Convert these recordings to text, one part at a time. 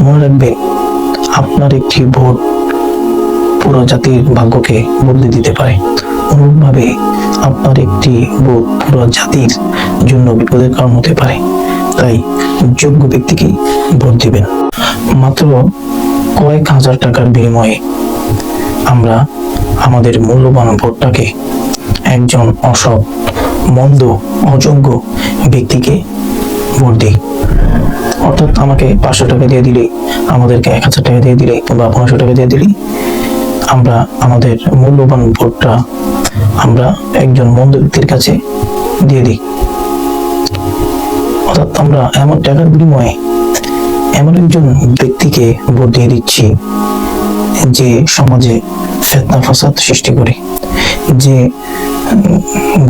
মনে রাখবেন, আপনার একটি ভোট পুরো জাতির ভাগ্যকে বদলে দিতে পারে। অনুরূপভাবে আপনার একটি ভোট পুরো জাতির জন্য বিপদের কারণ হতে পারে। তাই যোগ্য ব্যক্তিকে ভোট দিবেন। মাত্র কয়েক হাজার টাকার বিনিময়ে আমরা আমাদের মূল্যবান ভোটটাকে একজন অসৎ, মন্দ, অযোগ্য ব্যক্তিকে ভোট দিই। অর্থাৎ আমাকে 500 টাকা দিয়ে দিলেই, আমাদেরকে 1000 টাকা দিয়ে দিলেই বা 1500 টাকা দিয়ে দিলেই আমরা আমাদের মূল্যবান ভোটটা আমরা একজন মন্দ ব্যক্তির কাছে দিয়ে দিই। অর্থাৎ আমরা এমন টাকার বিনিময়ে এমন একজন ব্যক্তিকে ভোট দিয়ে দিচ্ছি যে সমাজে ফিতনা ফাসাদ সৃষ্টি করে, যে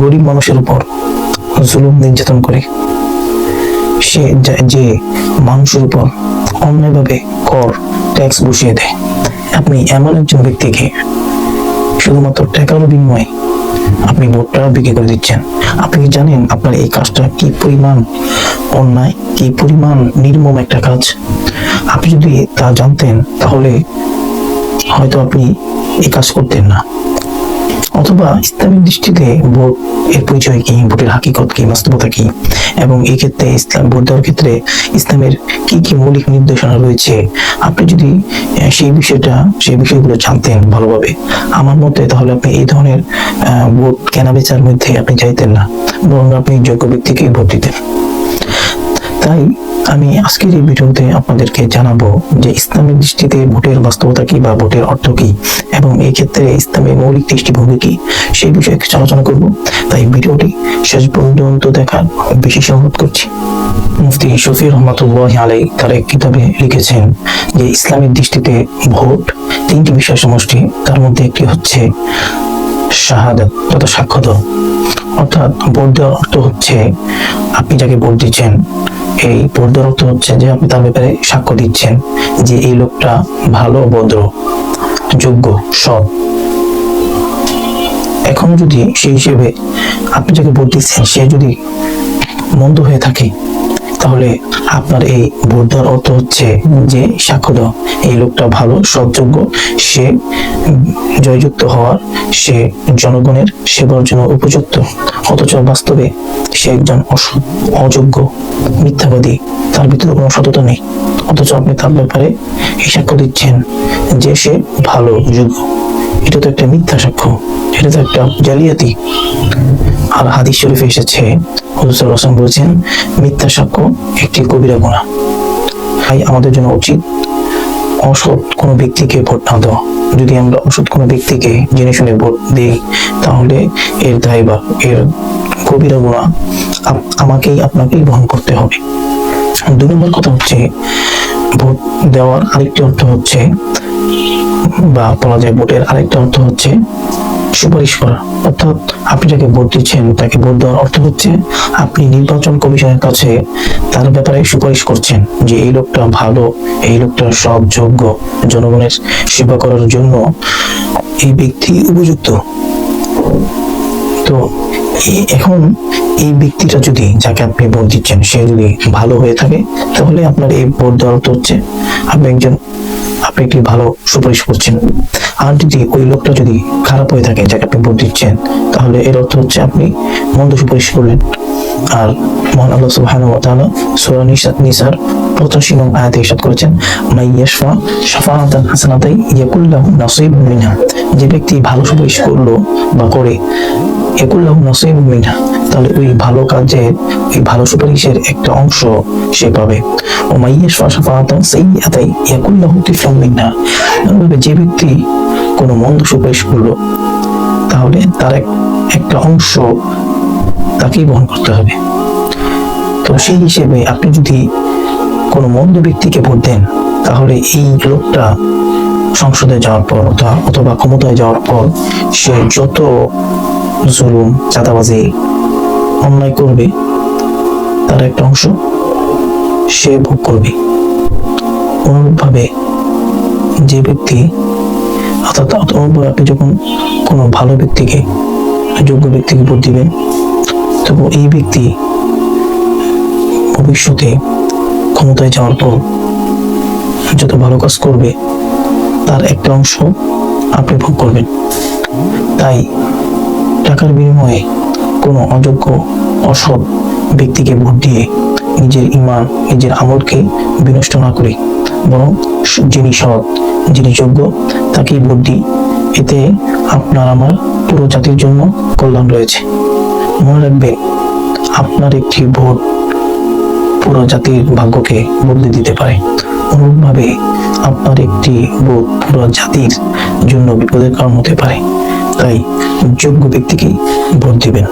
গরিব মানুষের উপর জুলুম নির্যাতন করে, সে যে মানুষের উপর অন্যায়ভাবে কর ট্যাক্স বসিয়ে দেয়। আপনি এমন একজন ব্যক্তিকে শুধুমাত্র টাকার বিনিময়ে আপনি ভোটটা বিক্রি করে দিচ্ছেন। আপনি কি জানেন আপনার এই কাজটা কি পরিমাণ অন্যায়, কি পরিমাণ নির্মম একটা কাজ? আপনি যদি তা জানতেন তাহলে হয়তো আপনি এই কাজ করতেন না। অথবা ইসলামের দৃষ্টিতে ভোট এর পরিচয় কি, ভোটের হাকিকত কি, বাস্তবতা কি, এবং এই ক্ষেত্রে ইসলাম ভোট দেওয়ার ক্ষেত্রে ইসলামের কি কি মৌলিক নির্দেশনা রয়েছে, আপনি যদি সেই বিষয়গুলো জানতেন ভালোভাবে আমার মতে, তাহলে আপনি এই ধরনের ভোট কেনাবেচার মধ্যে আপনি চাইতেন না, বরং আপনি যোগ্য ব্যক্তিকে ভোট দিতেন। তাই আমি আজকের এই ভিডিওতে আপনাদেরকে জানাবো যে ইসলামের দৃষ্টিতে ভোটের বাস্তবতা কি বা ভোটের অর্থ কি, এবং এই ক্ষেত্রে ইসলামের মৌলিক দৃষ্টিভঙ্গি কি, সেই বিষয়ে কিছু আলোচনা করব। তাই ভিডিওটি শেষ পর্যন্ত দেখার বিশেষ অনুরোধ করছি। মুফতি শফি রহমাতুল্লাহি আলাইহি তার এক কিতাবে লিখেছেন যে ইসলামের দৃষ্টিতে ভোট 3টি বিষয় সমষ্টি। তার মধ্যে একটি হচ্ছে শাহাদাত, তথা সাক্ষ্য দেওয়া। অর্থাৎ ভোট দেওয়ার অর্থ হচ্ছে আপনি যাকে ভোট দিচ্ছেন, এই ভোট দেওয়ার অর্থ হচ্ছে যে আপনি তার ব্যাপারে সাক্ষ্য দিচ্ছেন যে এই লোকটা ভালো, ভদ্র, যোগ্য, সৎ। এখন যদি সেই হিসেবে আপনি যাকে ভোট দিচ্ছেন সে যদি মন্দ হয়ে থাকে, তাহলে আপনার এই ভোট দেওয়ার অর্থ হচ্ছে যে সাক্ষ্য দেওয়া এই লোকটা ভালো, সৎ, যোগ্য, সে জয়যুক্ত হওয়ার, সে জনগণের সেবার জন্য উপযুক্ত। অথচ বাস্তবে সে একজন অযোগ্য, মিথ্যাবাদী, তার ভিতরে কোনো সততা নেই। অথচ আপনি তার ব্যাপারে এই সাক্ষ্য দিচ্ছেন যে সে ভালো, যোগ্য। এটা তো একটা মিথ্যা সাক্ষ্য, এটা তো একটা জালিয়াতি। আর হাদিস শরীফে এসেছে, হুজুর সাল্লাল্লাহু আলাইহি ওয়াসাল্লাম বলেছেন, মিথ্যা সাক্ষ্য একটি কবিরা গুনাহ। তাই আমাদের জন্য উচিত অসৎ কোনো ব্যক্তিকে ভোট না দেওয়া। যদি আমরা অসৎ কোনো ব্যক্তিকে জেনে শুনে ভোট দিই, তাহলে এর দায় বা এর কবিরা গুনাহ আমাকেই আপনাকেই বহন করতে হবে। 2 নম্বর কথা হচ্ছে, ভোট দেওয়ার আরেকটি অর্থ হচ্ছে, বা বলা যায় ভোটের আরেকটা অর্থ হচ্ছে সুপারিশ করা। অর্থাৎ আপনি যাকে ভোট দিচ্ছেন তাকে ভোট দেওয়ার অর্থ হচ্ছে আপনি নির্বাচন কমিশনের কাছে তার ব্যাপারে সুপারিশ করছেন যে এই লোকটা ভালো, এই লোকটা সৎ, যোগ্য, জনগণের সেবা করার জন্য এই ব্যক্তি উপযুক্ত। তো এখন এই ব্যক্তিটা যদি, যাকে আপনি ভোট দিচ্ছেন, সে যদি ভালো হয়ে থাকে, তাহলে আপনার এই ভোট দেওয়ার অর্থ হচ্ছে আপনি একটি ভালো সুপারিশ করছেন। আর যদি ওই লোকটা যদি খারাপ হয়ে থাকে যাকে আপনি ভোট দিচ্ছেন, তাহলে এর অর্থ হচ্ছে আপনি মন্দ সুপারিশ করলেন। আর মহান আল্লাহ সুবহানাহু ওয়া তাআলা সূরা নিসার 85 নং আয়াতে ইরশাদ করেছেন, মাইয়াশফা শাফাআতান হাসানাতাই ইয়াকুল লাহু নাসীবুম মিনহা। যে ব্যক্তি ভালো সুপারিশ করলো বা করে, ইয়াকুল লাহু নাসীবুম মিনহা, তাহলে ওই ভালো কাজে, ওই ভালো সুপারিশের একটা অংশ সে পাবে। ও মাইয়াশফা শাফাআতান সাইয়্যাতাই ইয়াকুল লাহু কিফলুম মিনহা। যে ব্যক্তি কোনো মন্দ সুপারিশ করলো, তাহলে তার একটা অংশ তাকেই বহন করতে হবে। তো সেই হিসেবে আপনি যদি কোনো মন্দ ব্যক্তিকে ভোট দেন, তাহলে এই লোকটা সংসদে যাওয়ার পর অথবা ক্ষমতায় যাওয়ার পর সে যত জুলুম, চাঁদাবাজি, অন্যায় করবে, তার একটা অংশ সে ভোগ করবে। অনুরূপভাবে যে ব্যক্তি, অর্থাৎ আপনি যখন কোনো ভালো ব্যক্তিকে, যোগ্য ব্যক্তিকে ভোট দিবেন, তবু এই ব্যক্তি ভবিষ্যতে ক্ষমতায় যাওয়ার পর ভালো কাজ করবে তার একটা অংশ আপনি ভোগ করবেন। তাই টাকার বিনিময়ে কোনো অযোগ্য অসৎ ব্যক্তিকে ভোট দিয়ে নিজের ঈমান, নিজের আমলকে বিনষ্ট না করে বরং যিনি সৎ, যিনি যোগ্য তাকেই ভোট দিই। এতে আপনার আমার পুরো জাতির জন্য কল্যাণ রয়েছে। মনে রাখবেন, আপনার একটি ভোট পুরো জাতির ভাগ্যকে বদলে দিতে পারে। অনুরূপভাবে আপনার একটি ভোট পুরো জাতির জন্য বিপদের কারণ হতে পারে। তাই যোগ্য ব্যক্তিকেই ভোট দিবেন।